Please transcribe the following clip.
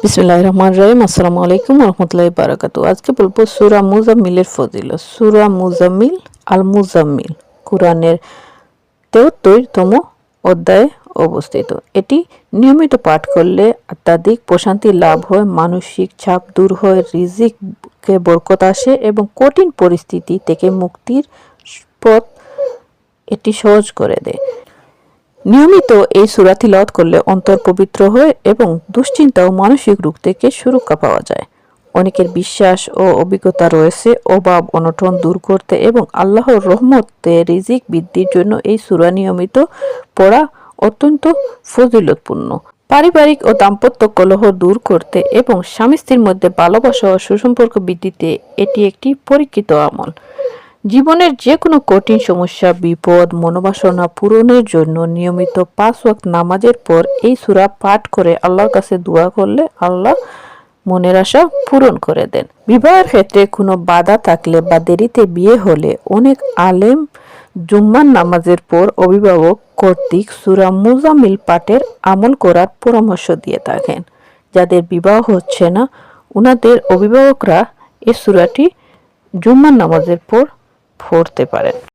বিসমিল্লাহির রহমানির রহিম। আসসালামু আলাইকুম ওয়া রাহমাতুল্লাহি ওয়া বারাকাতুহু। আজকে বলবো সূরা মুজাম্মিলের ফজিলত। সূরা মুজাম্মিল আল মুজাম্মিল কুরআনের ৭৩তম অধ্যায়ে অবস্থিত। এটি নিয়মিত পাঠ করলে আধ্যাত্মিক প্রশান্তি লাভ হয়, মানসিক চাপ দূর হয়, রিজিকে বরকত আসে এবং কঠিন পরিস্থিতি থেকে মুক্তির পথ এটি সহজ করে দেয়। নিয়মিত এই সূরা তিলাওয়াত করলে অন্তর পবিত্র হয় এবং দুশ্চিন্তা ও মানসিক রোগ থেকে সুরক্ষা পাওয়া যায়। অনেকের বিশ্বাস ও অভিজ্ঞতা রয়েছে অভাব অনটন দূর করতে এবং আল্লাহর রহমতে রিজিক বৃদ্ধির জন্য এই সূরা নিয়মিত পড়া অত্যন্ত ফজিলতপূর্ণ। পারিবারিক ও দাম্পত্য কলহ দূর করতে এবং স্বামী স্ত্রীর মধ্যে ভালোবাসা ও সুসম্পর্ক বৃদ্ধিতে এটি একটি পরীক্ষিত আমল। জীবনের যে কোনো কঠিন সমস্যা, বিপদ, মনোবাসনা পূরণের জন্য নিয়মিত ৫ ওয়াক্ত নামাজের পর এই সূরা পাঠ করে আল্লাহর কাছে দোয়া করলে আল্লাহ মনের আশা পূরণ করে দেন। বিবাহের ক্ষেত্রে কোনো বাধা থাকলে বা দেরিতে বিয়ে হলে অনেক আলেম জুম্মার নামাজের পর অভিভাবক কর্তৃক সূরা মুজাম্মিল পাঠের আমল করার পরামর্শ দিয়ে থাকেন। যাদের বিবাহ হচ্ছে না, উনাদের অভিভাবকরা এই সূরাটি জুম্মার নামাজের পর পড়তে পারেন।